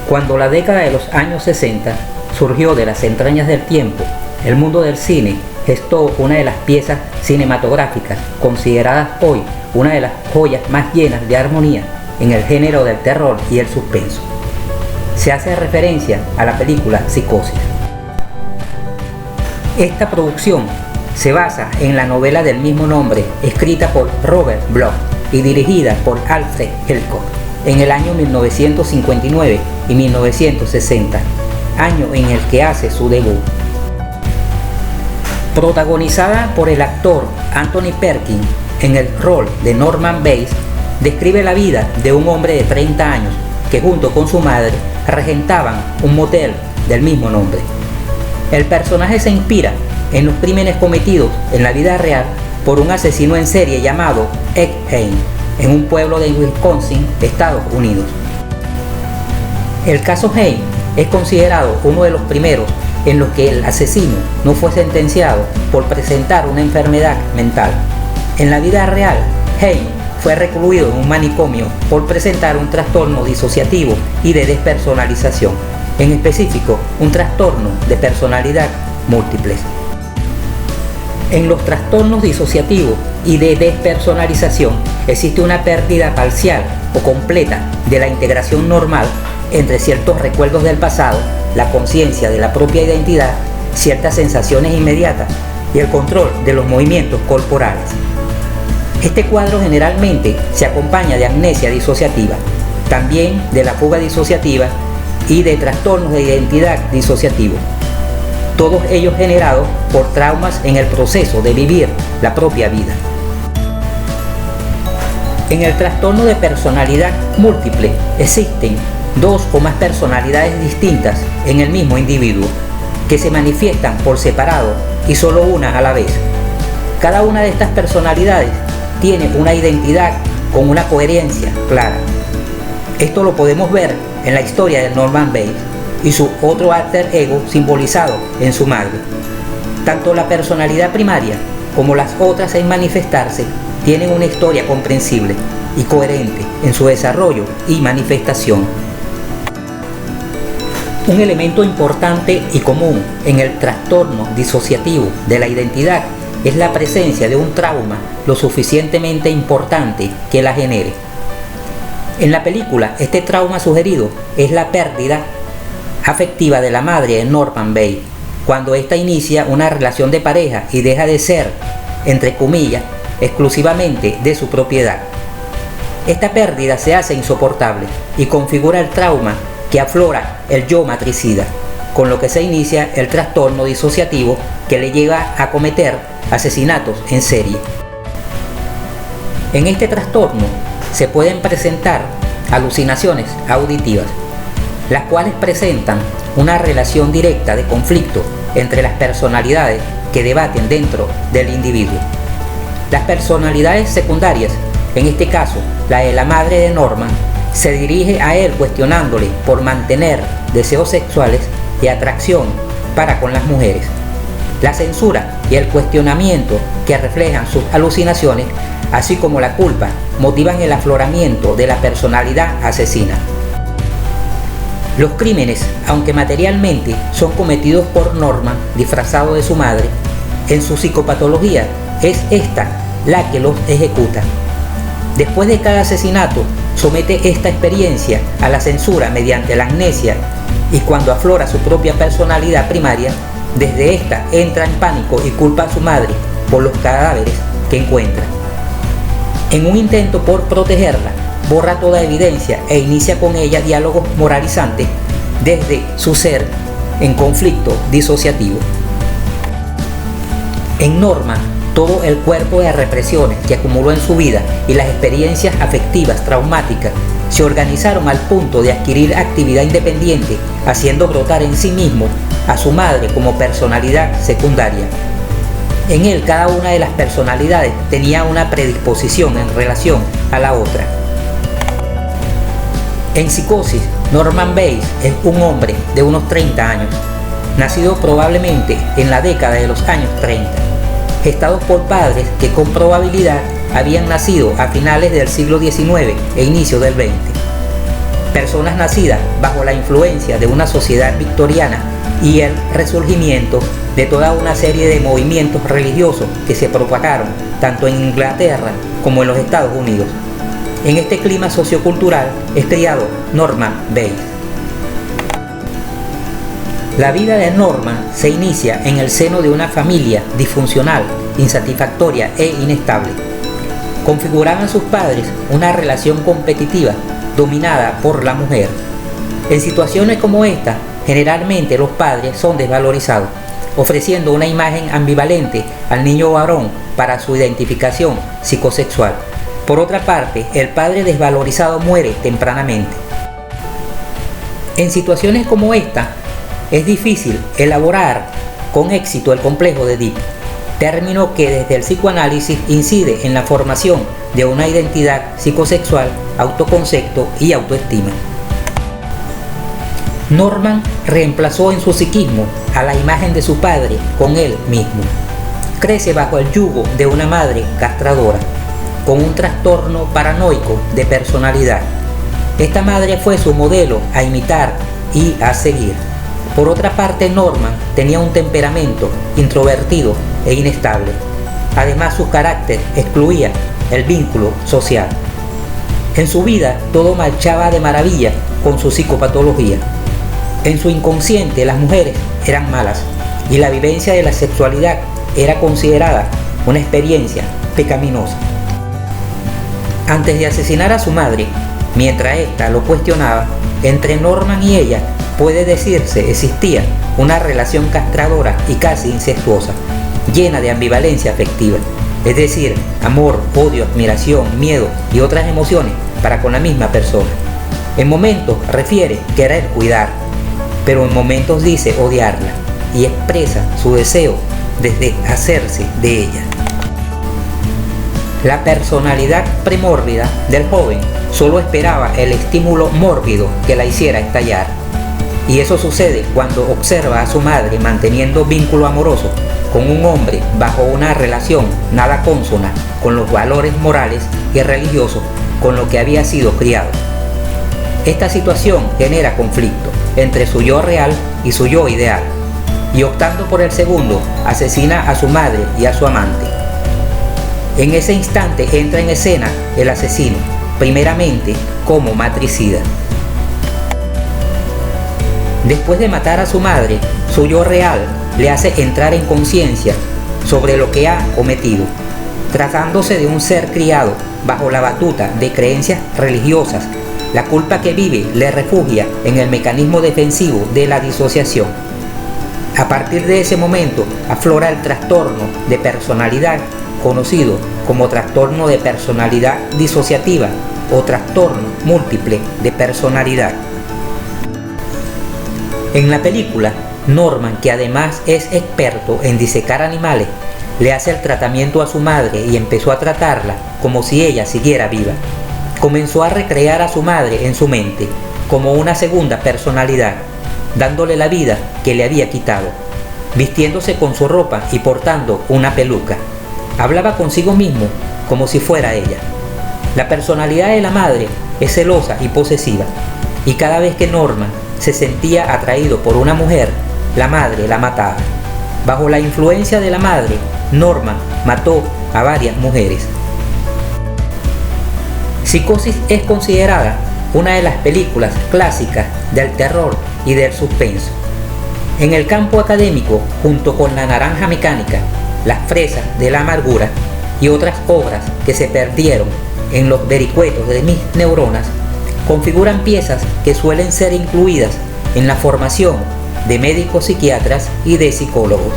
Cuando la década de los años 60 surgió de las entrañas del tiempo, el mundo del cine gestó una de las piezas cinematográficas consideradas hoy una de las joyas más llenas de armonía en el género del terror y el suspenso. Se hace referencia a la película Psicosis. Esta producción se basa en la novela del mismo nombre, escrita por Robert Bloch y dirigida por Alfred Hitchcock en el año 1959 y 1960, año en el que hace su debut. Protagonizada por el actor Anthony Perkins en el rol de Norman Bates, describe la vida de un hombre de 30 años que junto con su madre regentaban un motel del mismo nombre. El personaje se inspira en los crímenes cometidos en la vida real por un asesino en serie llamado Ed Gein en un pueblo de Wisconsin, Estados Unidos. El caso Gein es considerado uno de los primeros en los que el asesino no fue sentenciado por presentar una enfermedad mental. En la vida real, Gein fue recluido en un manicomio por presentar un trastorno disociativo y de despersonalización, en específico un trastorno de personalidad múltiple. En los trastornos disociativos y de despersonalización existe una pérdida parcial o completa de la integración normal entre ciertos recuerdos del pasado, la conciencia de la propia identidad, ciertas sensaciones inmediatas y el control de los movimientos corporales. Este cuadro generalmente se acompaña de amnesia disociativa, también de la fuga disociativa y de trastornos de identidad disociativo, todos ellos generados por traumas en el proceso de vivir la propia vida. En el trastorno de personalidad múltiple existen dos o más personalidades distintas en el mismo individuo, que se manifiestan por separado y solo una a la vez. Cada una de estas personalidades tiene una identidad con una coherencia clara. Esto lo podemos ver en la historia de Norman Bates y su otro alter ego simbolizado en su madre. Tanto la personalidad primaria como las otras en manifestarse tienen una historia comprensible y coherente en su desarrollo y manifestación. Un elemento importante y común en el trastorno disociativo de la identidad es la presencia de un trauma lo suficientemente importante que la genere. En la película, este trauma sugerido es la pérdida afectiva de la madre de Norman Bates, cuando ésta inicia una relación de pareja y deja de ser, entre comillas, exclusivamente de su propiedad. Esta pérdida se hace insoportable y configura el trauma que aflora el yo matricida, con lo que se inicia el trastorno disociativo que le lleva a cometer asesinatos en serie. En este trastorno se pueden presentar alucinaciones auditivas, las cuales presentan una relación directa de conflicto entre las personalidades que debaten dentro del individuo. Las personalidades secundarias, en este caso la de la madre de Norman, se dirige a él cuestionándole por mantener deseos sexuales y atracción para con las mujeres. La censura y el cuestionamiento que reflejan sus alucinaciones, así como la culpa, motivan el afloramiento de la personalidad asesina. Los crímenes, aunque materialmente son cometidos por Norman disfrazado de su madre, en su psicopatología es esta la que los ejecuta. Después de cada asesinato, somete esta experiencia a la censura mediante la amnesia y cuando aflora su propia personalidad primaria, desde esta entra en pánico y culpa a su madre por los cadáveres que encuentra. En un intento por protegerla, borra toda evidencia e inicia con ella diálogos moralizantes desde su ser en conflicto disociativo. En Norman, todo el cuerpo de represiones que acumuló en su vida y las experiencias afectivas traumáticas se organizaron al punto de adquirir actividad independiente, haciendo brotar en sí mismo a su madre como personalidad secundaria. En él, cada una de las personalidades tenía una predisposición en relación a la otra. En Psicosis, Norman Bates es un hombre de unos 30 años, nacido probablemente en la década de los años 30, gestados por padres que con probabilidad habían nacido a finales del siglo XIX e inicio del XX. personas nacidas bajo la influencia de una sociedad victoriana y el resurgimiento de toda una serie de movimientos religiosos que se propagaron tanto en Inglaterra como en los Estados Unidos. En este clima sociocultural es criado Norman Bates. La vida de Norman se inicia en el seno de una familia disfuncional, insatisfactoria e inestable. Configuraban sus padres una relación competitiva dominada por la mujer. En situaciones como esta, generalmente los padres son desvalorizados, ofreciendo una imagen ambivalente al niño varón para su identificación psicosexual. Por otra parte, el padre desvalorizado muere tempranamente. En situaciones como esta, es difícil elaborar con éxito el complejo de Oedipo, término que desde el psicoanálisis incide en la formación de una identidad psicosexual, autoconcepto y autoestima. Norman reemplazó en su psiquismo a la imagen de su padre con él mismo. Crece bajo el yugo de una madre castradora, con un trastorno paranoico de personalidad. Esta madre fue su modelo a imitar y a seguir. Por otra parte, Norman tenía un temperamento introvertido e inestable. Además, su carácter excluía el vínculo social. En su vida, todo marchaba de maravilla con su psicopatología. En su inconsciente, las mujeres eran malas y la vivencia de la sexualidad era considerada una experiencia pecaminosa. Antes de asesinar a su madre, mientras ésta lo cuestionaba, entre Norman y ella puede decirse existía una relación castradora y casi incestuosa, llena de ambivalencia afectiva, es decir, amor, odio, admiración, miedo y otras emociones para con la misma persona. En momentos refiere querer cuidar, pero en momentos dice odiarla y expresa su deseo de deshacerse de ella. La personalidad premórbida del joven solo esperaba el estímulo mórbido que la hiciera estallar. Y eso sucede cuando observa a su madre manteniendo vínculo amoroso con un hombre bajo una relación nada consona con los valores morales y religiosos con los que había sido criado. Esta situación genera conflicto entre su yo real y su yo ideal, y optando por el segundo, asesina a su madre y a su amante. En ese instante entra en escena el asesino, primeramente como matricida. Después de matar a su madre, su yo real le hace entrar en conciencia sobre lo que ha cometido. Tratándose de un ser criado bajo la batuta de creencias religiosas, la culpa que vive le refugia en el mecanismo defensivo de la disociación. A partir de ese momento aflora el trastorno de personalidad conocido como trastorno de personalidad disociativa o trastorno múltiple de personalidad. En la película, Norman, que además es experto en disecar animales, le hace el tratamiento a su madre y empezó a tratarla como si ella siguiera viva. Comenzó a recrear a su madre en su mente como una segunda personalidad, dándole la vida que le había quitado, vistiéndose con su ropa y portando una peluca. Hablaba consigo mismo como si fuera ella. La personalidad de la madre es celosa y posesiva, y cada vez que Norman se sentía atraído por una mujer, la madre la mataba. Bajo la influencia de la madre, Norman mató a varias mujeres. Psicosis es considerada una de las películas clásicas del terror y del suspenso. En el campo académico, junto con La naranja mecánica, Las fresas de la amargura y otras obras que se perdieron en los vericuetos de mis neuronas, configuran piezas que suelen ser incluidas en la formación de médicos psiquiatras y de psicólogos.